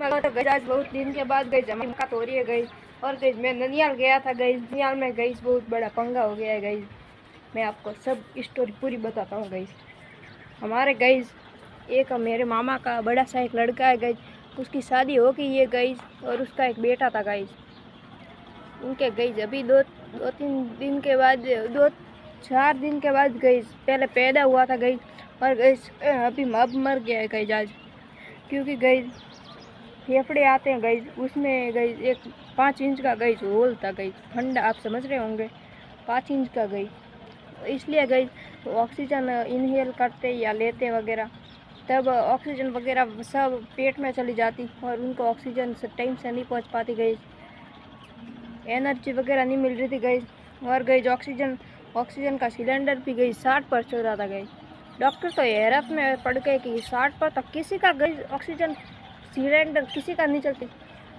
मैं तो गई आज बहुत दिन के बाद गई जमा का तोड़ी है गई। और गई मैं ननियाल गया था गई, ननियाल में गई बहुत बड़ा पंगा हो गया है गई। मैं आपको सब स्टोरी पूरी बताता हूँ गई। हमारे गई एक मेरे मामा का बड़ा सा एक लड़का है गई, उसकी शादी हो गई है गई और उसका एक बेटा था गई। उनके गई अभी दो तीन दिन के बाद, 2-4 दिन के बाद गई, पहले पैदा हुआ था गई और गई अभी अब मर गया है गई आज, क्योंकि गई फेफड़े आते हैं गई, उसमें गई एक 5 इंच का गई होल था गई, फंडा आप समझ रहे होंगे 5 इंच का गई। इसलिए गई ऑक्सीजन इनहेल करते या लेते वगैरह तब ऑक्सीजन वगैरह सब पेट में चली जाती और उनको ऑक्सीजन टाइम से नहीं पहुंच पाती गई, एनर्जी वगैरह नहीं मिल रही थी गई। और गई ऑक्सीजन का सिलेंडर भी गई 60 पर चल रहा था गई। डॉक्टर तो हैरत में पड़ गए कि 60 पर तक किसी का गई ऑक्सीजन सिलेंडर किसी का नहीं चलती,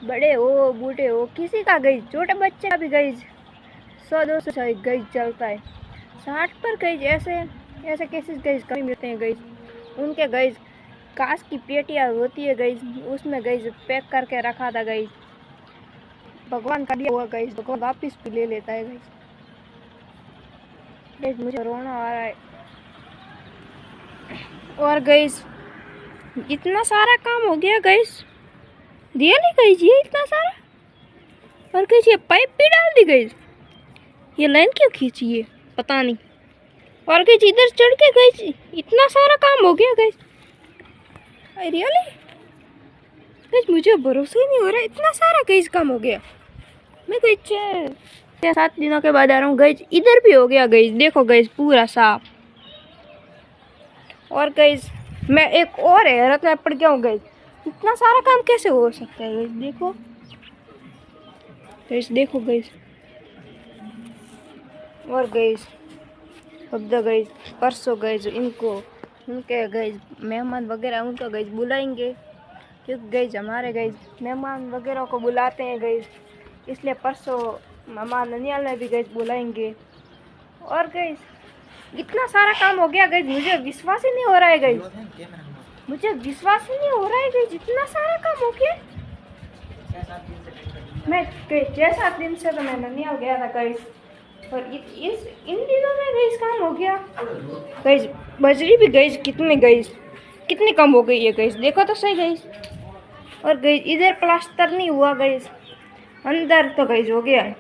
बड़े हो बूढ़े हो किसी का गई, छोटे बच्चे का भी गई 100-200 गई चलता है। 60 पर गई ऐसे केसेस गई कभी मिलते हैं गई। उनके गई कांच की पेटियाँ होती है गई, उसमें गई पैक करके रखा था गई। भगवान का दिया हुआ गई, भगवान वापिस भी ले लेता है गई। मुझे रोना आ रहा है। और गई इतना सारा काम हो गया गई, रियली गई ये इतना सारा। और गई ये पाइप भी डाल दी गई, ये लाइन क्यों खींची है पता नहीं। और गई इधर चढ़ के गई, इतना सारा काम हो गया गई, रियली गई मुझे भरोसा ही नहीं हो रहा, इतना सारा गई काम हो गया। मैं गई 6-7 दिनों के बाद आ रहा हूँ गई, इधर भी हो गया गई, देखो गई पूरा साफ। और गई मैं एक और हैरत में पड़ गया हूँ गई, इतना सारा काम कैसे हो सकता है गई, देखो गई देखो गई। और गई अब तो गई परसों गई इनको उनके गई मेहमान वगैरह उनको गई बुलाएंगे, क्योंकि गई हमारे गई मेहमान वगैरह को बुलाते हैं गई, इसलिए परसों मामा ननियाल में भी गई बुलाएंगे। और गई इतना सारा काम हो गया गई, मुझे विश्वास ही नहीं हो रहा है गई, मुझे विश्वास ही नहीं हो रहा है गई, जितना सारा काम हो गया। मैं गई 6-7 दिन से तो मैं ननियाल गया था गई, और इन दिनों में गई काम हो गया गई। बजरी भी गई कितनी कम हो गई है गई, देखो तो सही गई। और गई इधर प्लास्टर नहीं हुआ गई, अंदर तो गई हो गया है।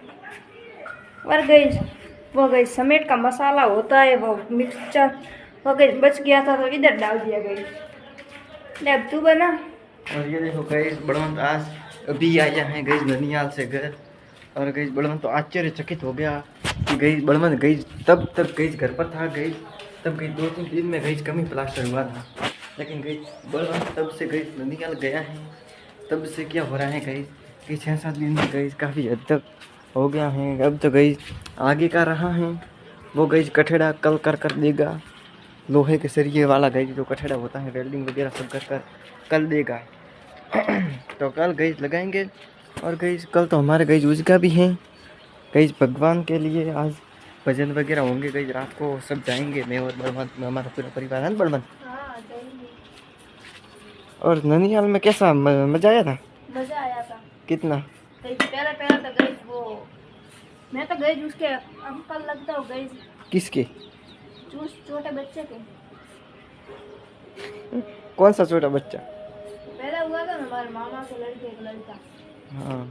और गई वो गई समेट का मसाला होता है वो मिक्सचर, वो गई बच गया था तो इधर डाल दिया गई। अब तू बना। और ये देखो गई बड़वंत आज अभी आया है गई ननियाल से घर, और गई बड़वंत तो आश्चर्यचकित हो गया कि गई बड़वंत गई तब गई घर पर था गई, तब गई 2-3 दिन में गई कम ही प्लास्टर हुआ था, लेकिन गई बड़वंत तब से गई ननियाल गया है तब से क्या हो रहा है गई कि 6-7 दिन में गई काफ़ी हद तक हो गया है। अब तो गई आगे का रहा है वो गई कठड़ा कल कर देगा, लोहे के सरिये वाला गई जो कठड़ा होता है वेल्डिंग वगैरह सब कर कल देगा तो कल गई लगाएंगे। और गई कल तो हमारे गई उसका भी है गई भगवान के लिए आज भजन वगैरह होंगे गई, रात को सब जाएंगे मैं और बड़वंत में, हमारा पूरा परिवार है बड़वंत। और ननिहाल में कैसा मजा आया था? मजा आया था। कितना? पहले तो गई वो मैं तो गई उसके अंकल लगता हो गई। किसके? छोटे बच्चे के। कौन सा छोटा बच्चा? पहले हुआ था ना हमारे मामा के लड़के एक लड़का। हाँ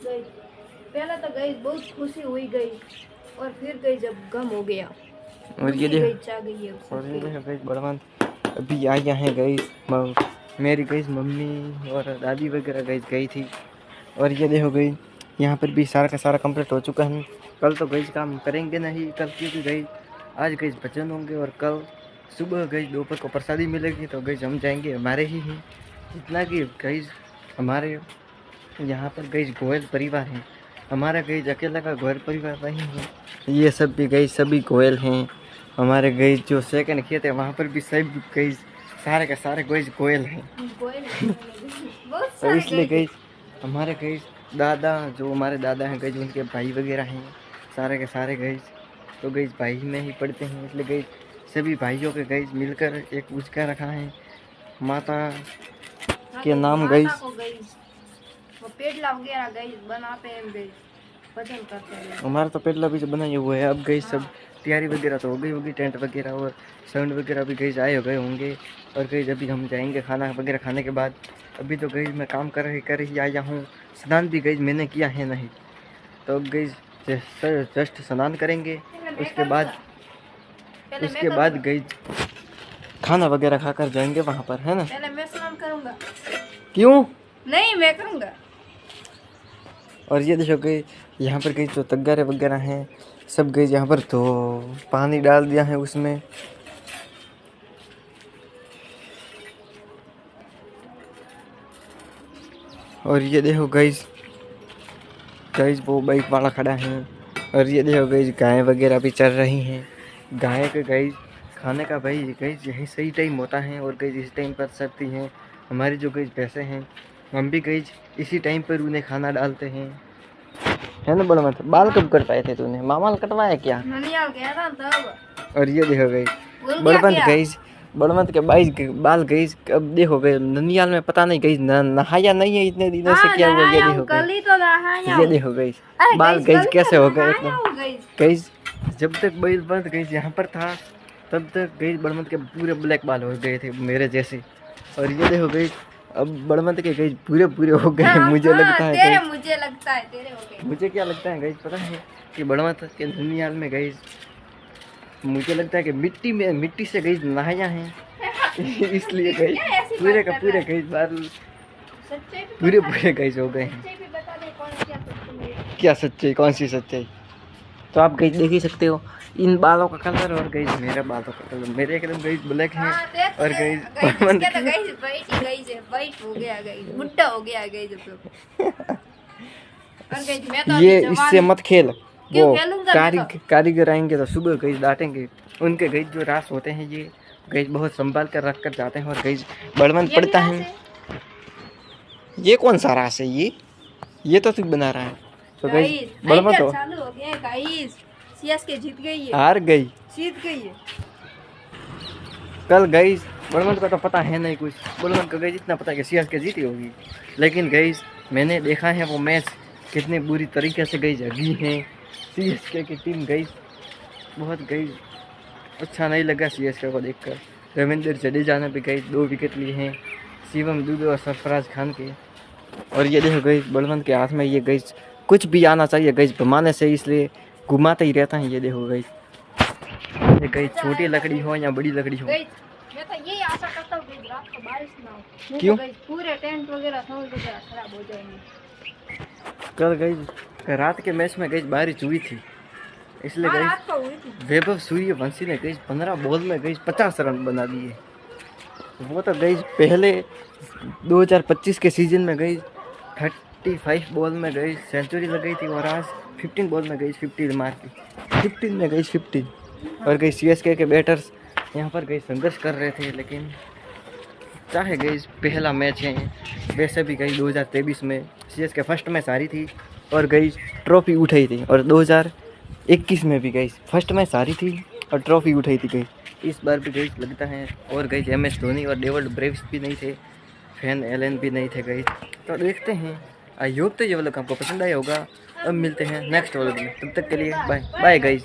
गई पहले तो गई बहुत खुशी हुई गई, और फिर गई जब गम हो गया। और ये गई गई बड़वंत अभी आया है गई, मेरी गई मम्मी और दादी वगैरह गई थी। और ये देखो गई यहाँ पर भी सारा का सारा कंप्लीट हो चुका है। कल तो गई काम करेंगे नहीं कल, क्योंकि गई आज गई भजन होंगे और कल सुबह गई दोपहर को प्रसादी मिलेगी तो गई हम जाएंगे हमारे ही हैं, जितना कि गई हमारे यहाँ पर गई गोयल परिवार है, हमारा गई अकेला का गोयल परिवार नहीं है, ये सब भी गई सभी गोयल हैं। हमारे गई जो सेकंड खेत है वहाँ पर भी सब गई सारे का सारे गोयल हैं तो इसलिए गई हमारे गई दादा जो हमारे दादा हैं गई उनके भाई वगैरह हैं सारे के सारे गई तो गई भाई में ही पढ़ते हैं, इसलिए गई सभी भाइयों के गई मिलकर एक उसका रखा है माता के नाम गई पेटला वगैरह गई बनाते हैं गई पसंद करते हैं। हमारा तो पेटला भी बनाए हुए है। अब गई सब तैयारी वगैरह तो हो गई होगी, टेंट वगैरह और साउंड वगैरह भी गई आए हो गए होंगे। और गई अभी हम जाएंगे खाना वगैरह खाने के बाद। अभी तो गई मैं काम कर ही आया हूँ। स्नान भी गई मैंने किया है नहीं, तो अब गई जस्ट स्नान करेंगे। उसके बाद गई खाना वगैरह खाकर जाएंगे वहाँ पर, है ना। पहले मैं स्नान करूँगा। क्यों? नहीं मैं करूँगा। और ये देखो गई यहाँ पर गई जो तगारे वगैरह हैं सब गई यहाँ पर, तो पानी डाल दिया है उसमें। और ये देखो गाइस वो बाइक वाला खड़ा है। और ये देखो गाइस गायें वगैरह भी चल रही हैं। गाय के गाइस खाने का भाई गाइस यही सही टाइम होता है। और गाइस इस टाइम पर चलती हैं हमारी जो गाइस भैंसे हैं। हम भी गाइस इसी टाइम पर उन्हें खाना डालते हैं, है ना। बड़ा मत बाल कब कट पाए थे तूने? मामा कटवाया क्या? ननियाल गया था तब। और ये देखो गाइस बड़बंत गाइस बड़मत के 22 बाल गई। अब देखो गए ननियाल में पता नहीं गई नहाया नहीं है इतने दिनों से, क्या हुआ ये देखो गई। ये देखो गई बाल गई कैसे हो गए एकदम। गई जब तक बड़मत गई यहाँ पर था तब तक गई बड़मत के पूरे ब्लैक बाल हो गए थे मेरे जैसे। और ये देखो गई अब बड़मत के गई पूरे हो गए। मुझे लगता है तेरे हो गए। मुझे क्या लगता है गई पता है कि बड़मत के ननियाल में गई, मुझे लगता है कि मिट्टी से गई नहाया है इसलिए गई पूरे गई बाल पूरे गई हो गए हैं। क्या सच्चाई? कौन सी सच्चाई? तो आप गई देख ही सकते हो इन बालों का कलर और गई मेरे बालों का कलर। मेरे एकदम गई ब्लैक है और गई ये इससे मत खेल। वो कारीगर आएंगे तो सुबह गई डांटेंगे। उनके गई जो रास होते हैं ये गई बहुत संभाल कर रख कर जाते हैं। और गई बड़मन पड़ता है। ये कौन सा रास है? ये तो तू बना रहा है। तो गई बड़मन तो चालू हो गया गाइस। सीएसके जीत गई है। हार गई जीत गई है कल गई। बड़मन का तो पता है नहीं कुछ। बड़मन को गई जितना पता है कि सीएसके जीती होगी, लेकिन गई मैंने देखा है वो मैच कितनी बुरी तरीके से गई जगी है। सीएसके की टीम गई बहुत गई अच्छा नहीं लगा सीएसके को देखकर। रविंद्र जडेजा ने भी गई 2 विकेट लिए हैं, शिवम दुबे और सरफराज खान के। और ये देखो गई बलवंत के हाथ में ये गई कुछ भी आना चाहिए गई घुमाने से, इसलिए घुमाते ही रहता है। ये देखो गई ये गई छोटी लकड़ी हो या बड़ी लकड़ी हो। मैं तो यही आशा करता हूँ कि रात को बारिश ना हो। क्यों? पूरे टेंट वगैरह खराब हो जाएंगे। कल गई रात के मैच में गई बारिश हुई थी, इसलिए गई वैभव सूर्यवंशी ने गई 15 बॉल में गई 50 रन बना दिए। वो तो गई पहले 2025 के सीजन में गई 35 बॉल में गई सेंचुरी लगाई थी। और आज 15 बॉल में गई 50 मार की 15 में गई 50। और गई सीएसके के बैटर्स यहाँ पर गई संघर्ष कर रहे थे, लेकिन चाहे गई पहला मैच है वैसे भी गई 2023 में सीएसके फर्स्ट मैच हारी थी और गई ट्रॉफी उठाई थी। और 2021 में भी गई फर्स्ट मैच हारी थी और ट्रॉफी उठाई थी गई। इस बार भी गई लगता है। और गई MS धोनी और डेविड ब्रेव्स भी नहीं थे, फैन एलन भी नहीं थे गई। तो देखते हैं। आई होप तो ये व्लॉग आपको पसंद आया होगा। अब मिलते हैं नेक्स्ट व्लॉग में, तब तक के लिए बाय बाय गाइस।